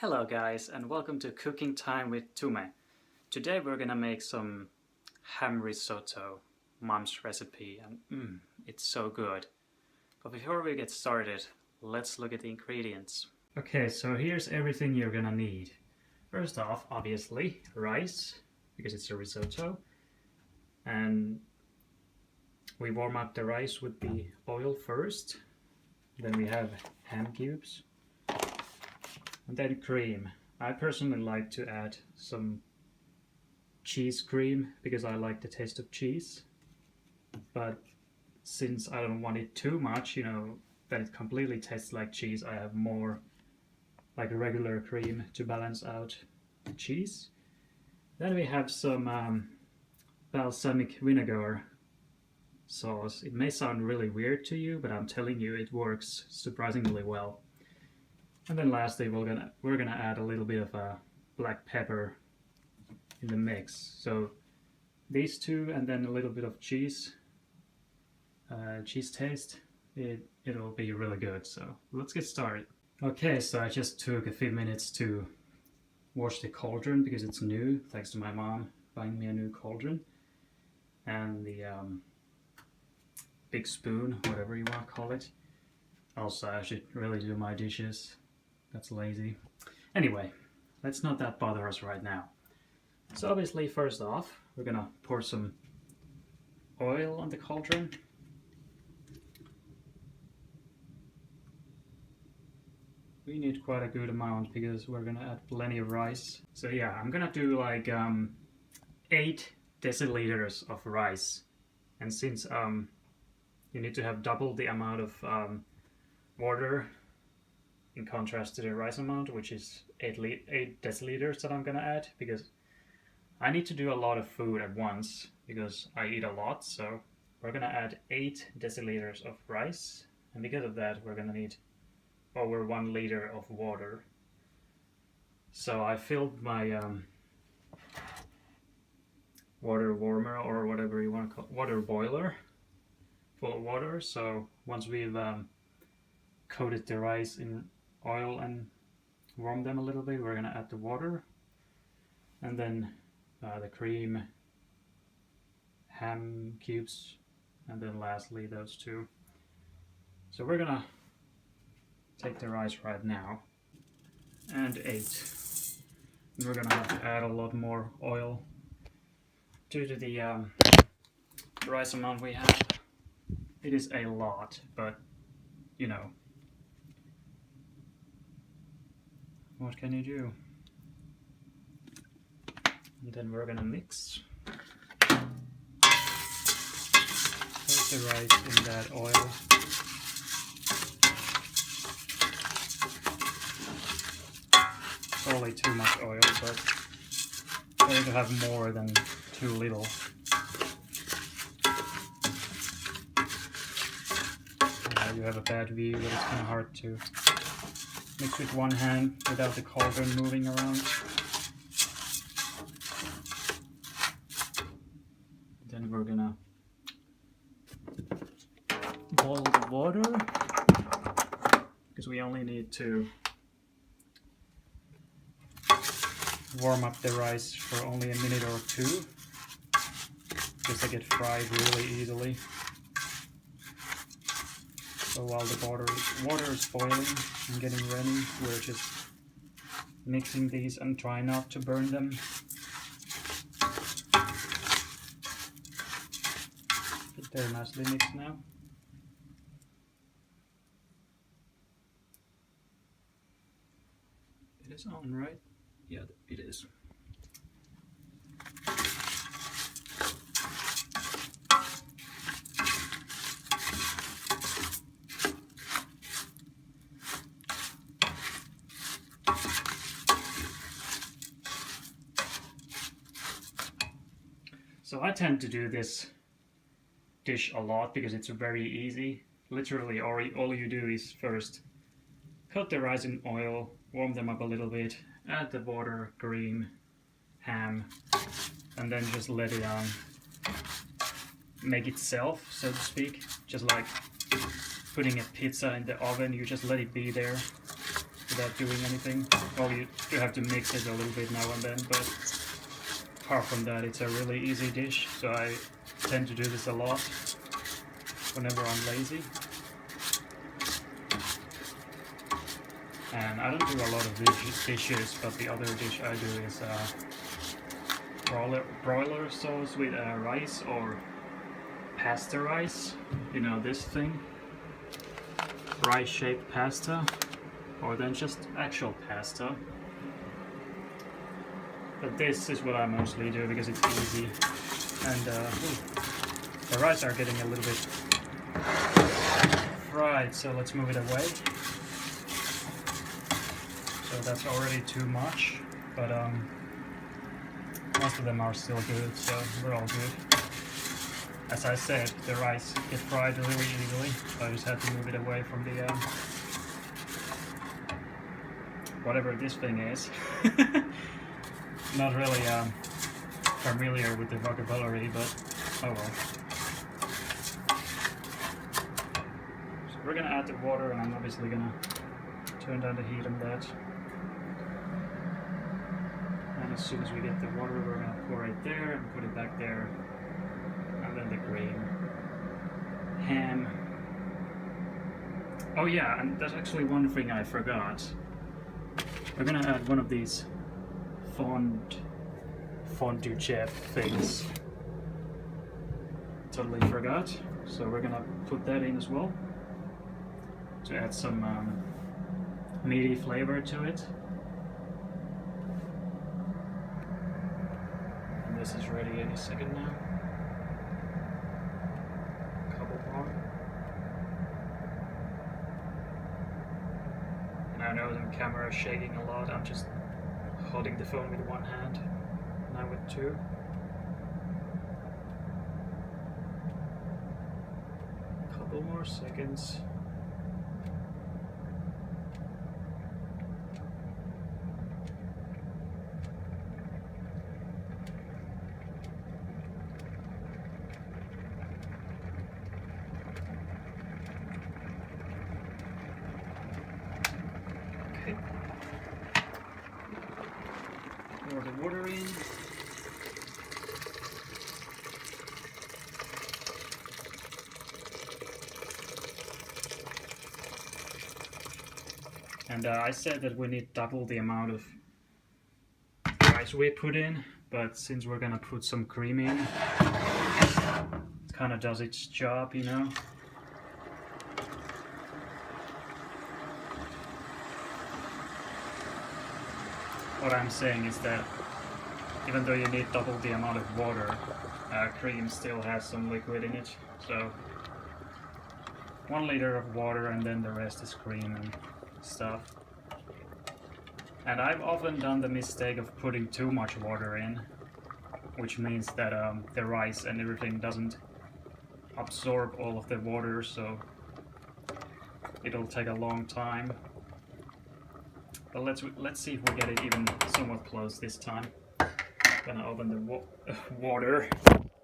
Hello guys, and welcome to Cooking Time with Tume. Today we're gonna make some ham risotto, mom's recipe, and it's so good. But before we get started, let's look at the ingredients. Okay, so here's everything you're gonna need. First off, obviously, rice, because it's a risotto. And we warm up the rice with the oil first. Then we have ham cubes. And then cream. I personally like to add some cheese cream because I like the taste of cheese. But since I don't want it too much, that it completely tastes like cheese, I have more like a regular cream to balance out the cheese. Then we have some balsamic vinegar sauce. It may sound really weird to you, but I'm telling you it works surprisingly well. And then lastly, we're gonna add a little bit of black pepper in the mix. So these two, and then a little bit of cheese taste. It'll be really good. So let's get started. Okay, so I just took a few minutes to wash the cauldron because it's new, thanks to my mom buying me a new cauldron, and the big spoon, whatever you want to call it. Also, I should really do my dishes. That's lazy. Anyway, let's not that bother us right now. So obviously, first off, we're gonna pour some oil on the cauldron. We need quite a good amount because we're gonna add plenty of rice. So yeah, I'm gonna do like 8 deciliters of rice. And since you need to have double the amount of water in contrast to the rice amount, which is 8 deciliters that I'm gonna add, because I need to do a lot of food at once because I eat a lot. So we're gonna add 8 deciliters of rice, and because of that we're gonna need over 1 liter of water. So I filled my water warmer, or whatever you want to call it, water boiler, full of water. So once we've coated the rice in oil and warmed them a little bit, we're gonna add the water, and then the cream, ham cubes, and then lastly those two. So we're gonna take the rice right now and 8. And we're gonna have to add a lot more oil due to the rice amount we have. It is a lot, but what can you do? And then we're gonna mix. Put the rice in that oil. Probably too much oil, but better to have more than too little. You have a bad view, but it's kind of hard to mix with one hand without the cauldron moving around. Then we're gonna boil the water, because we only need to warm up the rice for only a minute or 2, because they get fried really easily. So while the water is boiling and getting ready, we're just mixing these and trying not to burn them. But they're nicely mixed now. It is on, right? Yeah, it is. So I tend to do this dish a lot because it's very easy. Literally all you do is first coat the rice in oil, warm them up a little bit, add the water, cream, ham, and then just let it make itself, so to speak. Just like putting a pizza in the oven, you just let it be there without doing anything. Well, you do have to mix it a little bit now and then, but apart from that, it's a really easy dish, so I tend to do this a lot whenever I'm lazy. And I don't do a lot of dishes, but the other dish I do is broiler sauce with rice or pasta rice. You know, this thing, rice shaped pasta, or then just actual pasta. But this is what I mostly do because it's easy. And the rice are getting a little bit fried, so let's move it away. So that's already too much, but most of them are still good, so we're all good. As I said, the rice gets fried really easily, so I just have to move it away from the whatever this thing is. Not really familiar with the vocabulary, but oh well. So we're gonna add the water, and I'm obviously gonna turn down the heat on that. And as soon as we get the water, we're gonna pour it there and put it back there. And then the cream. Ham. Oh yeah, and there's actually one thing I forgot. We're gonna add one of these fondue chef things. Totally forgot. So we're gonna put that in as well to add some meaty flavor to it. And this is ready any second now. Couple more. And I know the camera is shaking a lot. I'm just holding the phone with one hand, now with two. Couple more seconds. Okay. Pour the water in. And I said that we need double the amount of rice we put in, but since we're gonna put some cream in, it kind of does its job, you know. What I'm saying is that even though you need double the amount of water, cream still has some liquid in it. So 1 liter of water and then the rest is cream and stuff. And I've often done the mistake of putting too much water in, which means that the rice and everything doesn't absorb all of the water, so it'll take a long time. But let's see if we get it even somewhat close this time. Gonna open the water,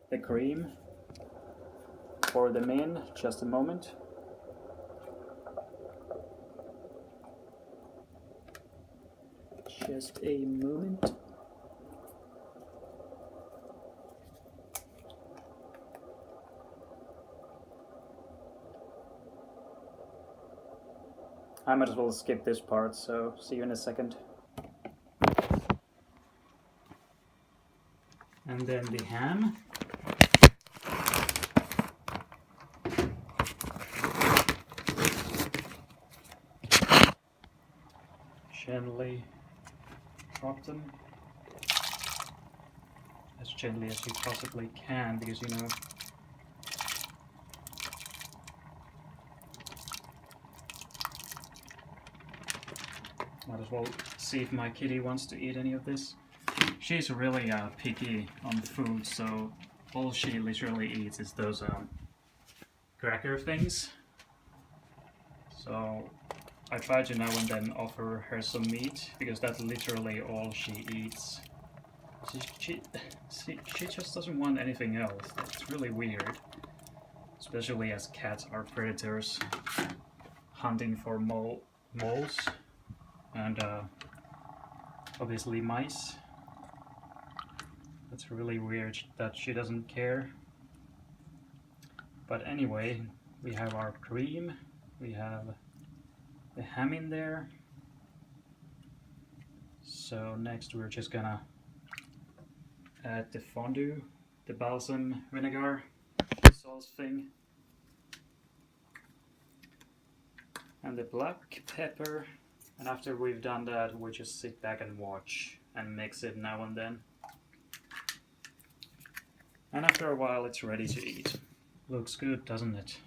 the cream, pour them in. Just a moment. Just a moment. I might as well skip this part, so see you in a second. And then the ham. Gently drop them. As gently as you possibly can, because you know might as well see if my kitty wants to eat any of this. She's really picky on food, so all she literally eats is those cracker things. So I try to now and then offer her some meat, because that's literally all she eats. She just doesn't want anything else. It's really weird. Especially as cats are predators hunting for moles. and obviously mice. That's really weird that she doesn't care. But anyway, we have our cream, we have the ham in there. So next we're just gonna add the fondue, the balsam vinegar sauce thing, and the black pepper. And after we've done that, we just sit back and watch and mix it now and then. And after a while it's ready to eat. Looks good, doesn't it?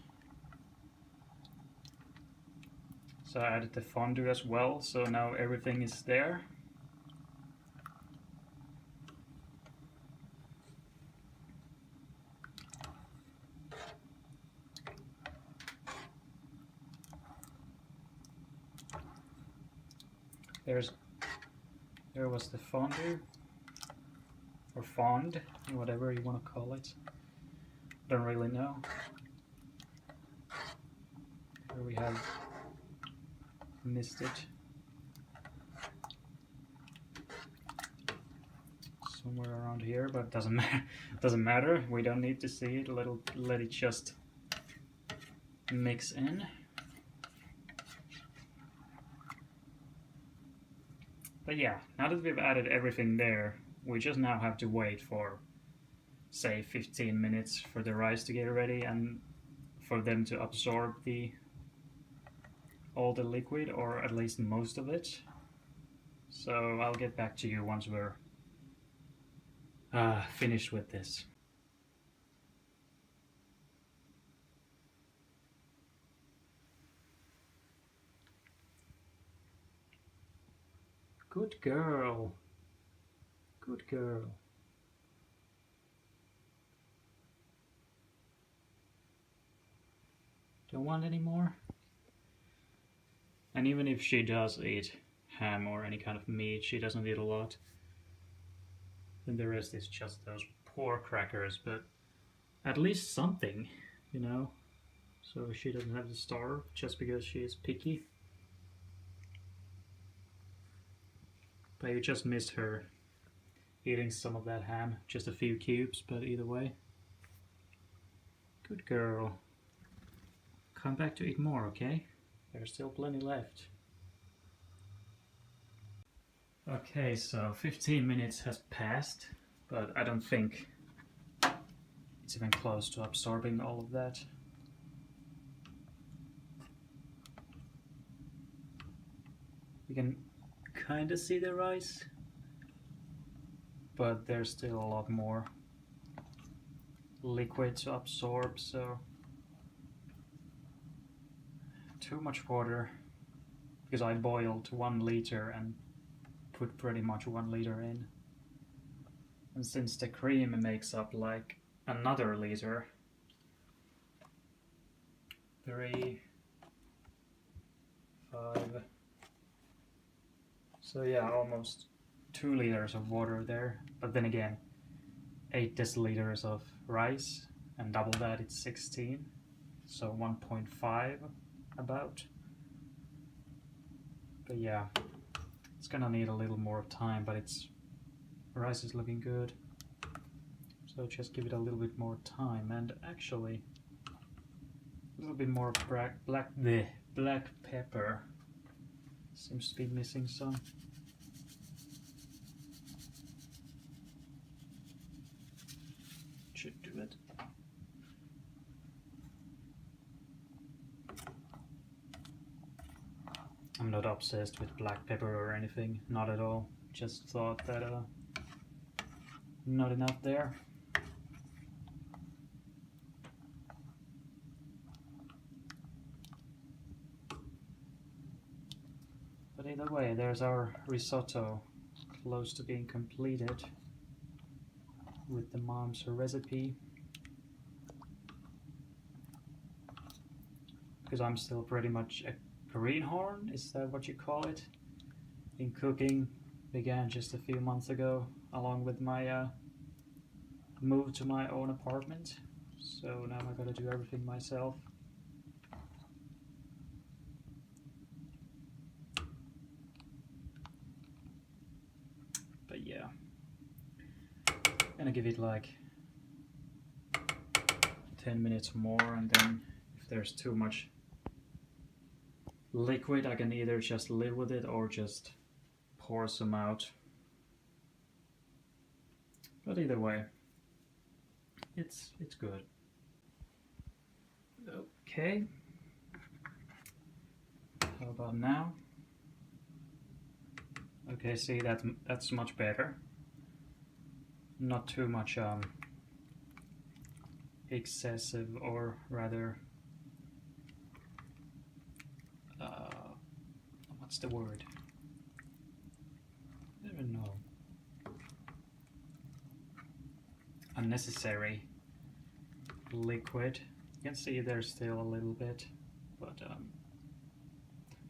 So I added the fondue as well, so now everything is there. There was the fondue, or fond, whatever you want to call it. Don't really know. Here we have missed it somewhere around here, but it doesn't matter. Doesn't matter. We don't need to see it. Let it just mix in. But yeah, now that we've added everything there, we just now have to wait for, say, 15 minutes for the rice to get ready and for them to absorb all the liquid, or at least most of it. So I'll get back to you once we're finished with this. Good girl. Good girl. Don't want any more? And even if she does eat ham or any kind of meat, she doesn't eat a lot. Then the rest is just those poor crackers, but at least something, you know? So she doesn't have to starve just because she is picky. But you just missed her eating some of that ham, just a few cubes, but either way. Good girl. Come back to eat more, okay? There's still plenty left. Okay, so 15 minutes has passed, but I don't think it's even close to absorbing all of that. You can kind of see the rice, but there's still a lot more liquid to absorb, so too much water, because I boiled 1 liter and put pretty much 1 liter in, and since the cream makes up like another liter, 3, 5, so yeah, almost 2 liters of water there. But then again, 8 deciliters of rice, and double that, it's 16, so 1.5 about. But yeah, it's gonna need a little more time, but rice is looking good, so just give it a little bit more time. And actually a little bit more black pepper seems to be missing some. Should do it. I'm not obsessed with black pepper or anything, not at all. Just thought that not enough there. But either way, there's our risotto, close to being completed with the mom's recipe. Because I'm still pretty much a greenhorn, is that what you call it? In cooking, began just a few months ago, along with my move to my own apartment. So now I gotta do everything myself. But yeah, I'm gonna give it like 10 minutes more, and then if there's too much liquid, I can either just live with it or just pour some out. But either way, it's good. Okay, how about now? Okay, see, that's much better. Not too much excessive, or rather, what's the word? I don't know. Unnecessary liquid. You can see there's still a little bit, but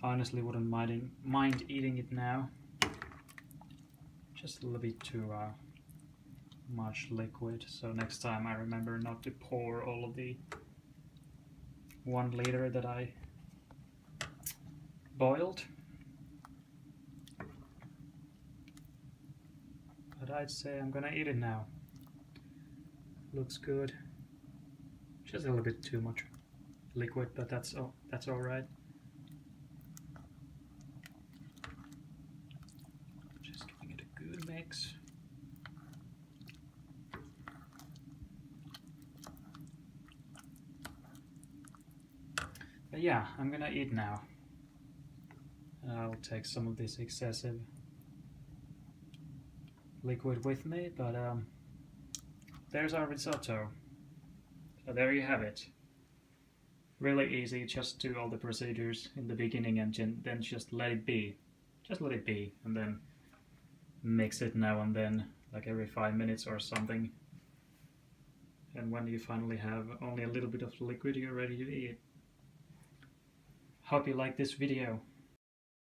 honestly wouldn't mind eating it now. Just a little bit too much liquid, so next time I remember not to pour all of the 1 liter that I boiled. But I'd say I'm gonna eat it now. Looks good. Just a little bit too much liquid, but that's all right. Just giving it a good mix. But yeah, I'm gonna eat now. I'll take some of this excessive liquid with me, but there's our risotto. So there you have it. Really easy, just do all the procedures in the beginning and then just let it be. Just let it be, and then mix it now and then, like every 5 minutes or something. And when you finally have only a little bit of liquid, you're ready to eat. Hope you like this video.